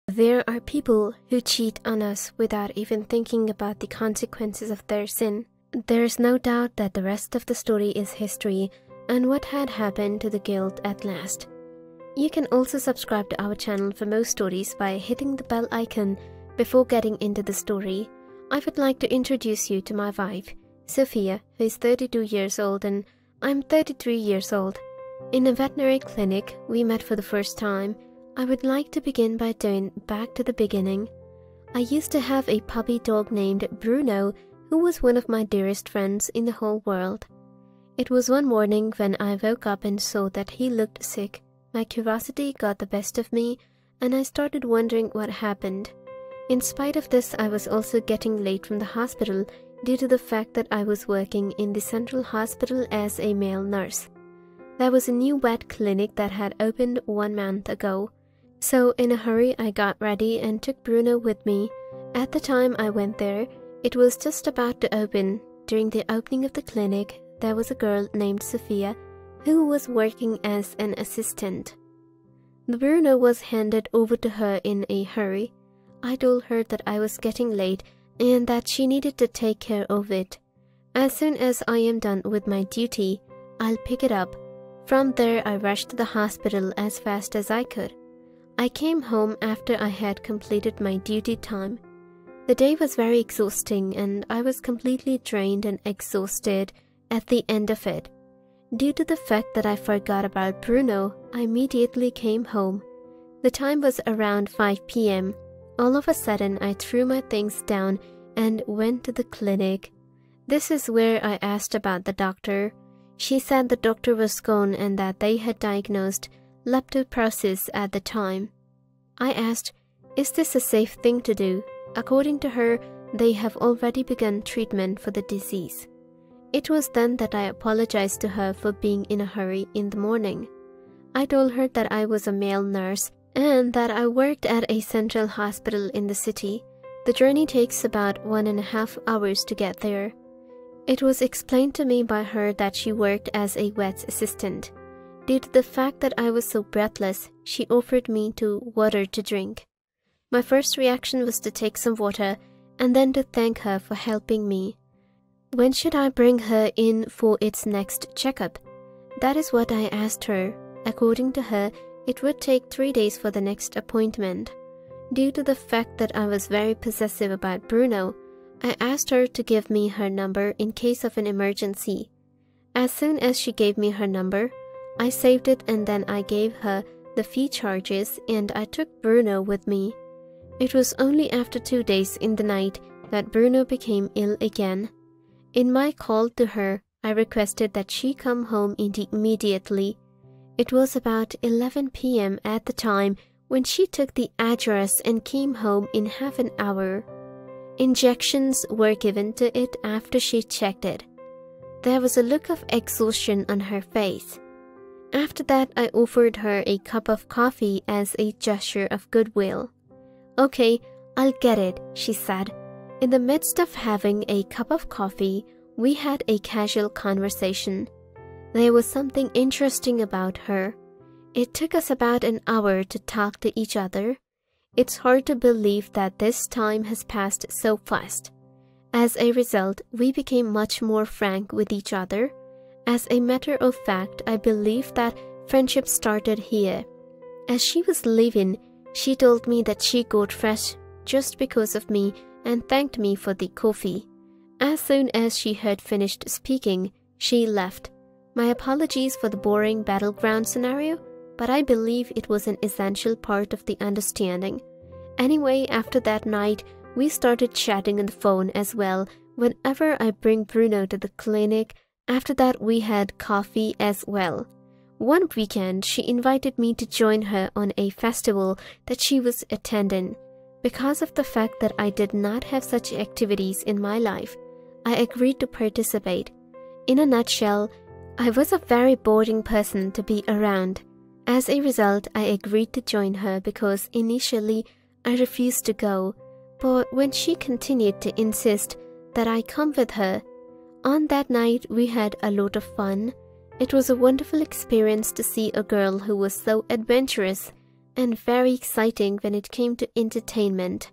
There are people who cheat on us without even thinking about the consequences of their sin. There's no doubt that the rest of the story is history and what had happened to the guild at last. You can also subscribe to our channel for more stories by hitting the bell icon before getting into the story. I would like to introduce you to my wife, Sophia, who is 32 years old and I'm 33 years old. In a veterinary clinic, we met for the first time. I would like to begin by going back to the beginning. I used to have a puppy dog named Bruno, who was one of my dearest friends in the whole world. It was one morning when I woke up and saw that he looked sick. My curiosity got the best of me, and I started wondering what happened. In spite of this, I was also getting late from the hospital due to the fact that I was working in the central hospital as a male nurse. There was a new vet clinic that had opened 1 month ago. So in a hurry, I got ready and took Bruno with me. At the time I went there, it was just about to open. During the opening of the clinic, there was a girl named Sophia who was working as an assistant. The Bruno was handed over to her in a hurry. I told her that I was getting late and that she needed to take care of it. As soon as I am done with my duty, I'll pick it up. From there, I rushed to the hospital as fast as I could. I came home after I had completed my duty time. The day was very exhausting and I was completely drained and exhausted at the end of it. Due to the fact that I forgot about Bruno, I immediately came home. The time was around 5 p.m. All of a sudden, I threw my things down and went to the clinic. This is where I asked about the doctor. She said the doctor was gone and that they had diagnosed leptospirosis at the time. I asked, is this a safe thing to do? According to her, they have already begun treatment for the disease. It was then that I apologized to her for being in a hurry in the morning. I told her that I was a male nurse and that I worked at a central hospital in the city. The journey takes about 1.5 hours to get there. It was explained to me by her that she worked as a vet's assistant. Due to the fact that I was so breathless, she offered me water to drink. My first reaction was to take some water and then to thank her for helping me. When should I bring her in for its next checkup? That is what I asked her. According to her, it would take 3 days for the next appointment. Due to the fact that I was very possessive about Bruno, I asked her to give me her number in case of an emergency. As soon as she gave me her number, I saved it and then I gave her the fee charges and I took Bruno with me. It was only after 2 days in the night that Bruno became ill again. In my call to her, I requested that she come home immediately. It was about 11 p.m. at the time when she took the address and came home in half an hour. Injections were given to it after she checked it. There was a look of exhaustion on her face. After that, I offered her a cup of coffee as a gesture of goodwill. Okay, I'll get it, she said. In the midst of having a cup of coffee, we had a casual conversation. There was something interesting about her. It took us about an hour to talk to each other. It's hard to believe that this time has passed so fast. As a result, we became much more frank with each other. As a matter of fact, I believe that friendship started here. As she was leaving, she told me that she got fresh just because of me and thanked me for the coffee. As soon as she had finished speaking, she left. My apologies for the boring battleground scenario, but I believe it was an essential part of the understanding. Anyway, after that night, we started chatting on the phone as well whenever I bring Bruno to the clinic. After that, we had coffee as well. One weekend, she invited me to join her on a festival that she was attending. Because of the fact that I did not have such activities in my life, I agreed to participate. In a nutshell, I was a very boring person to be around. As a result, I agreed to join her because initially I refused to go, but when she continued to insist that I come with her, on that night we had a lot of fun. It was a wonderful experience to see a girl who was so adventurous and very exciting when it came to entertainment.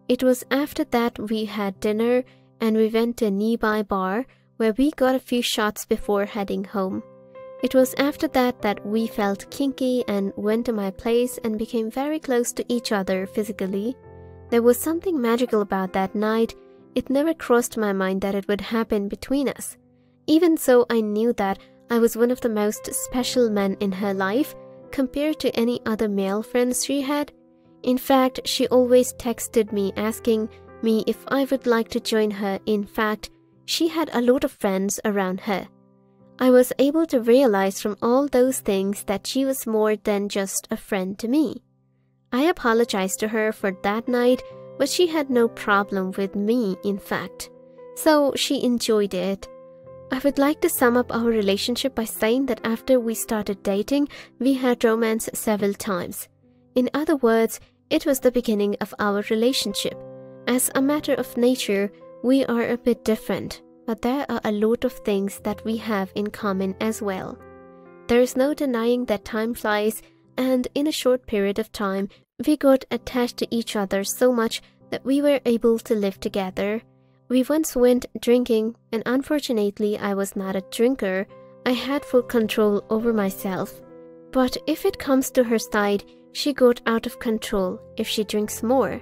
It was after that we had dinner and we went to a nearby bar where we got a few shots before heading home. It was after that that we felt kinky and went to my place and became very close to each other physically. There was something magical about that night. It never crossed my mind that it would happen between us. Even so, I knew that I was one of the most special men in her life compared to any other male friends she had. In fact, she always texted me asking me if I would like to join her. In fact, she had a lot of friends around her. I was able to realize from all those things that she was more than just a friend to me. I apologized to her for that night, but she had no problem with me, in fact. So she enjoyed it. I would like to sum up our relationship by saying that after we started dating, we had romance several times. In other words, it was the beginning of our relationship. As a matter of nature, we are a bit different, but there are a lot of things that we have in common as well. There is no denying that time flies, and in a short period of time, we got attached to each other so much that we were able to live together. We once went drinking, and unfortunately I was not a drinker. I had full control over myself. But if it comes to her side, she got out of control if she drinks more.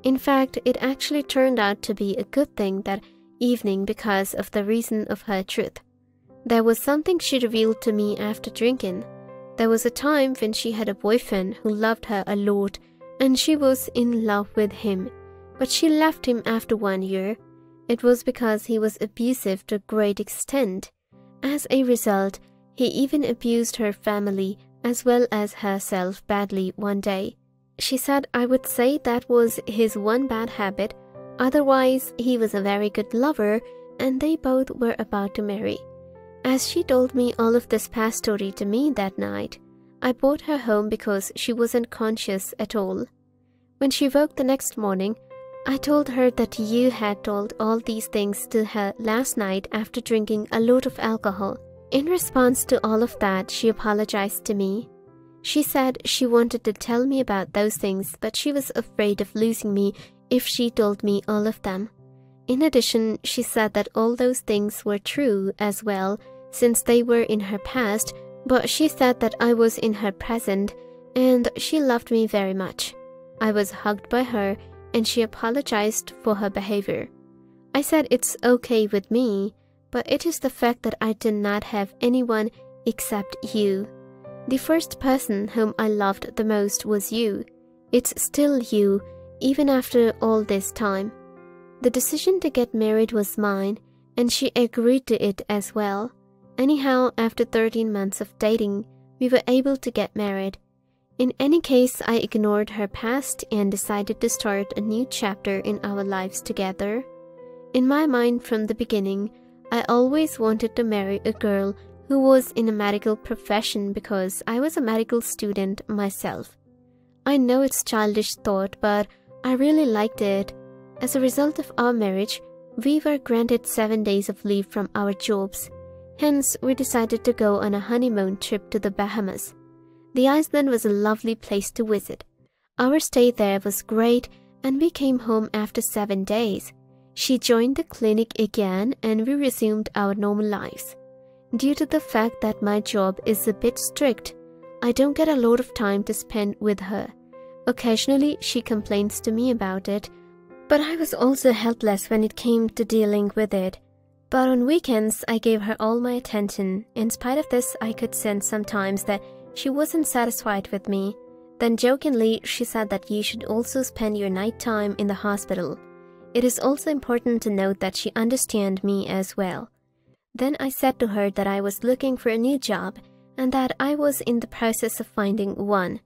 In fact, it actually turned out to be a good thing that evening because of the reason of her truth. There was something she revealed to me after drinking. There was a time when she had a boyfriend who loved her a lot and she was in love with him, but she left him after 1 year. It was because he was abusive to a great extent. As a result, he even abused her family as well as herself badly one day. She said I would say that was his one bad habit. Otherwise, he was a very good lover and they both were about to marry. As she told me all of this past story to me that night, I brought her home because she wasn't conscious at all. When she woke the next morning, I told her that you had told all these things to her last night after drinking a lot of alcohol. In response to all of that, she apologized to me. She said she wanted to tell me about those things, but she was afraid of losing me if she told me all of them. In addition, she said that all those things were true as well, since they were in her past, but she said that I was in her present, and she loved me very much. I was hugged by her, and she apologized for her behavior. I said it's okay with me, but it is the fact that I did not have anyone except you. The first person whom I loved the most was you. It's still you, even after all this time. The decision to get married was mine, and she agreed to it as well. Anyhow, after 13 months of dating, we were able to get married. In any case, I ignored her past and decided to start a new chapter in our lives together. In my mind from the beginning, I always wanted to marry a girl who was in a medical profession because I was a medical student myself. I know it's childish thought, but I really liked it. As a result of our marriage, we were granted 7 days of leave from our jobs. Hence, we decided to go on a honeymoon trip to the Bahamas. The island was a lovely place to visit. Our stay there was great, and we came home after 7 days. She joined the clinic again, and we resumed our normal lives. Due to the fact that my job is a bit strict, I don't get a lot of time to spend with her. Occasionally, she complains to me about it, but I was also helpless when it came to dealing with it. But on weekends, I gave her all my attention. In spite of this, I could sense sometimes that she wasn't satisfied with me. Then jokingly, she said that you should also spend your night time in the hospital. It is also important to note that she understands me as well. Then I said to her that I was looking for a new job and that I was in the process of finding one.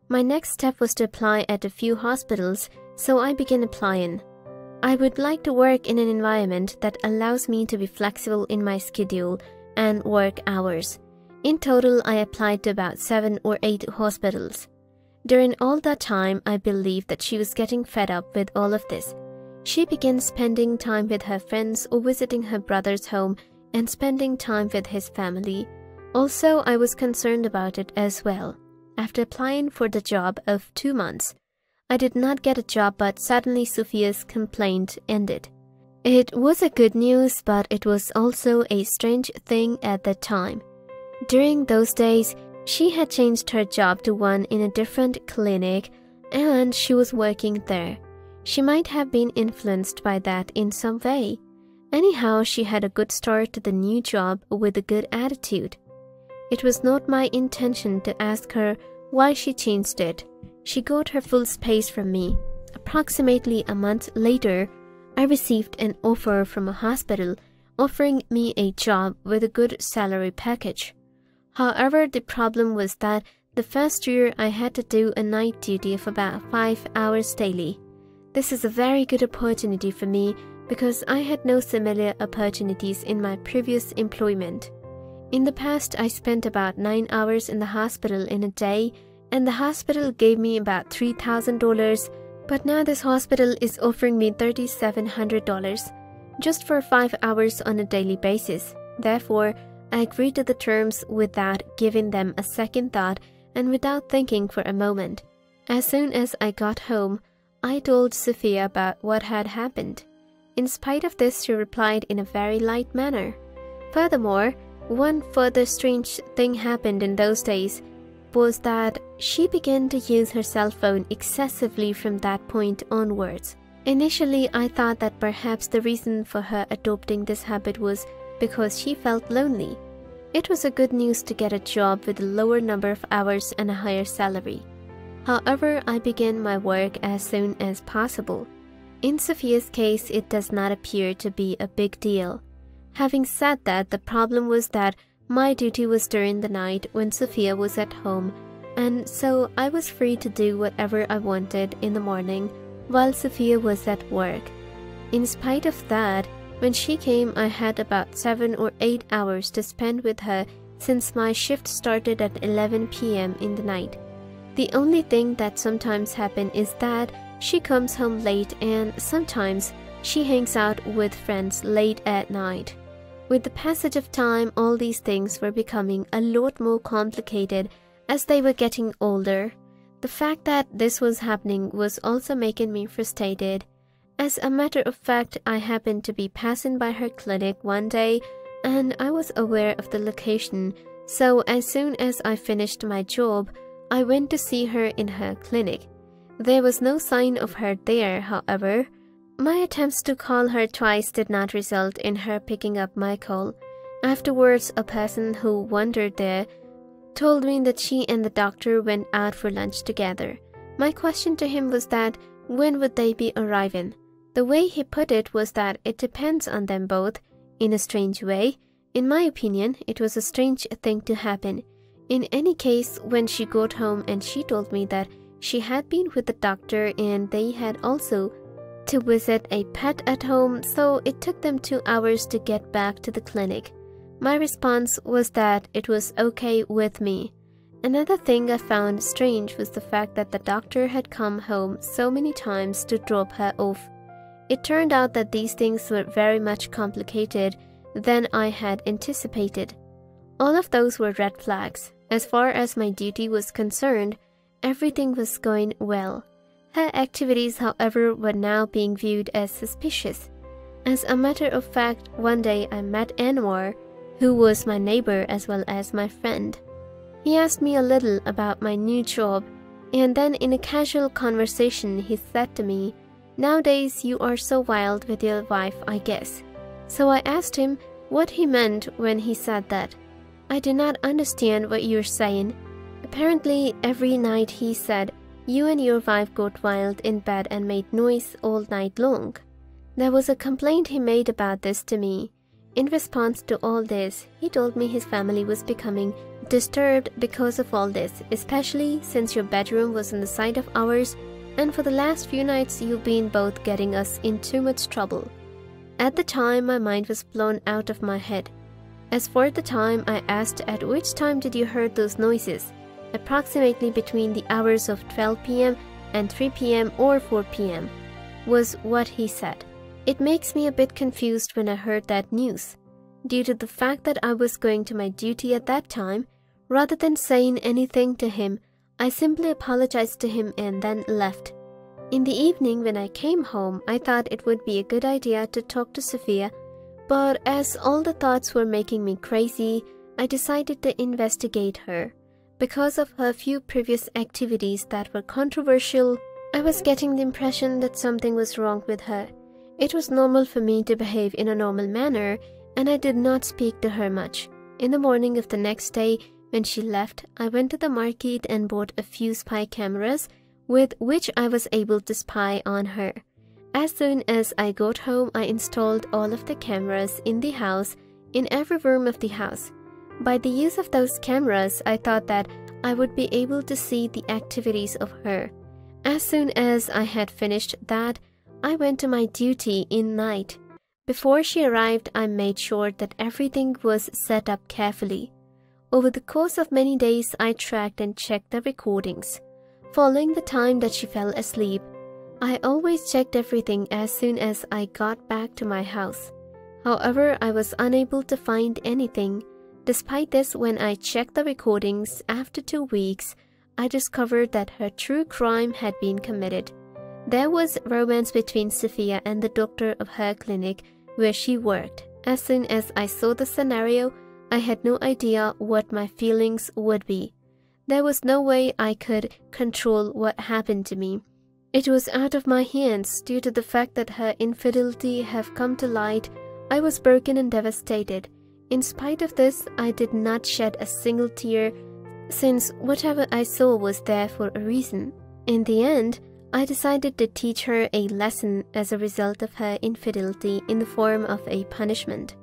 My next step was to apply at a few hospitals, so I began applying. I would like to work in an environment that allows me to be flexible in my schedule and work hours. In total, I applied to about 7 or 8 hospitals. During all that time, I believed that she was getting fed up with all of this. She began spending time with her friends or visiting her brother's home and spending time with his family. Also, I was concerned about it as well. after applying for the job of 2 months. I did not get a job, but suddenly Sophia's complaint ended. It was a good news, but it was also a strange thing at that time. During those days, she had changed her job to one in a different clinic, and she was working there. She might have been influenced by that in some way. Anyhow, she had a good start to the new job with a good attitude. It was not my intention to ask her why she changed it. She got her full space from me. Approximately a month later, I received an offer from a hospital offering me a job with a good salary package. However, the problem was that the first year I had to do a night duty of about 5 hours daily. This is a very good opportunity for me because I had no similar opportunities in my previous employment. In the past, I spent about 9 hours in the hospital in a day, and the hospital gave me about $3,000, but now this hospital is offering me $3,700 just for 5 hours on a daily basis. Therefore, I agreed to the terms without giving them a second thought and without thinking for a moment. As soon as I got home, I told Sophia about what had happened. In spite of this, she replied in a very light manner. Furthermore, one further strange thing happened in those days was that she began to use her cell phone excessively from that point onwards. Initially, I thought that perhaps the reason for her adopting this habit was because she felt lonely. It was a good news to get a job with a lower number of hours and a higher salary. However, I began my work as soon as possible. In Sophia's case, it does not appear to be a big deal. Having said that, the problem was that my duty was during the night when Sophia was at home, and so I was free to do whatever I wanted in the morning while Sophia was at work. In spite of that, when she came, I had about 7 or 8 hours to spend with her since my shift started at 11 p.m. in the night. The only thing that sometimes happens is that she comes home late, and sometimes she hangs out with friends late at night. With the passage of time, all these things were becoming a lot more complicated as they were getting older. The fact that this was happening was also making me frustrated. As a matter of fact, I happened to be passing by her clinic one day, and I was aware of the location, so as soon as I finished my job, I went to see her in her clinic. There was no sign of her there, however. My attempts to call her twice did not result in her picking up my call. Afterwards, a person who wandered there told me that she and the doctor went out for lunch together. My question to him was that when would they be arriving? The way he put it was that it depends on them both, in a strange way. In my opinion, it was a strange thing to happen. In any case, when she got home and she told me that she had been with the doctor and they had also to visit a pet at home, so it took them 2 hours to get back to the clinic. My response was that it was okay with me. Another thing I found strange was the fact that the doctor had come home so many times to drop her off. It turned out that these things were very much complicated than I had anticipated. All of those were red flags. As far as my duty was concerned, everything was going well. Her activities, however, were now being viewed as suspicious. As a matter of fact, one day I met Anwar, who was my neighbor as well as my friend. He asked me a little about my new job, and then in a casual conversation he said to me, "Nowadays you are so wild with your wife, I guess." So I asked him what he meant when he said that. "I do not understand what you're saying." Apparently, every night he said, "You and your wife got wild in bed and made noise all night long." There was a complaint he made about this to me. In response to all this, he told me his family was becoming disturbed because of all this, especially since your bedroom was on the side of ours, and for the last few nights you've been both getting us in too much trouble. At the time, my mind was blown out of my head. As for the time, I asked, "At which time did you hear those noises?" "Approximately between the hours of 12 p.m. and 3 p.m. or 4 p.m. was what he said. It makes me a bit confused when I heard that news. Due to the fact that I was going to my duty at that time, rather than saying anything to him, I simply apologized to him and then left. In the evening when I came home, I thought it would be a good idea to talk to Sophia, but as all the thoughts were making me crazy, I decided to investigate her. Because of her few previous activities that were controversial, I was getting the impression that something was wrong with her. It was normal for me to behave in a normal manner, and I did not speak to her much. In the morning of the next day, when she left, I went to the market and bought a few spy cameras with which I was able to spy on her. As soon as I got home, I installed all of the cameras in the house, in every room of the house. By the use of those cameras, I thought that I would be able to see the activities of her. As soon as I had finished that, I went to my duty in night. Before she arrived, I made sure that everything was set up carefully. Over the course of many days, I tracked and checked the recordings. Following the time that she fell asleep, I always checked everything as soon as I got back to my house. However, I was unable to find anything. Despite this, when I checked the recordings after 2 weeks, I discovered that her true crime had been committed. There was romance between Sophia and the doctor of her clinic where she worked. As soon as I saw the scenario, I had no idea what my feelings would be. There was no way I could control what happened to me. It was out of my hands due to the fact that her infidelity have come to light. I was broken and devastated. In spite of this, I did not shed a single tear, since whatever I saw was there for a reason. In the end, I decided to teach her a lesson as a result of her infidelity in the form of a punishment.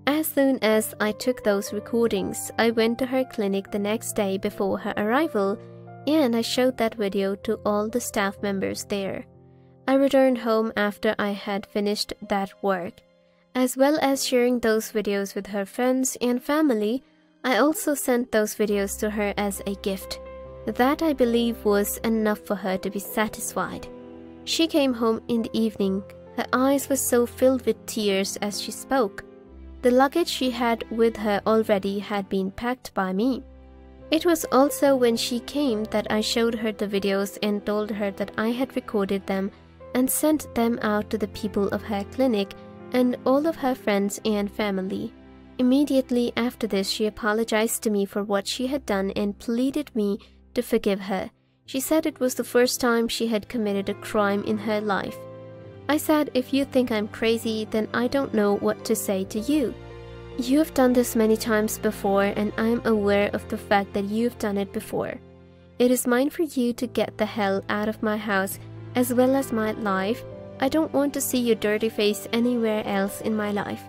As soon as I took those recordings, I went to her clinic the next day before her arrival, and I showed that video to all the staff members there. I returned home after I had finished that work. As well as sharing those videos with her friends and family, I also sent those videos to her as a gift. That, I believe, was enough for her to be satisfied. She came home in the evening. Her eyes were so filled with tears as she spoke. The luggage she had with her already had been packed by me. It was also when she came that I showed her the videos and told her that I had recorded them and sent them out to the people of her clinic and all of her friends and family. Immediately after this, she apologized to me for what she had done and pleaded me to forgive her. She said it was the first time she had committed a crime in her life. I said, if you think I'm crazy, then I don't know what to say to you. You have done this many times before, and I'm aware of the fact that you've done it before. It is mine for you to get the hell out of my house as well as my life. I don't want to see your dirty face anywhere else in my life.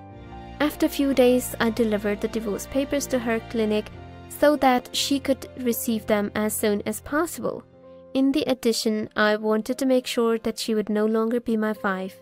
After a few days, I delivered the divorce papers to her clinic so that she could receive them as soon as possible. In the addition, I wanted to make sure that she would no longer be my wife.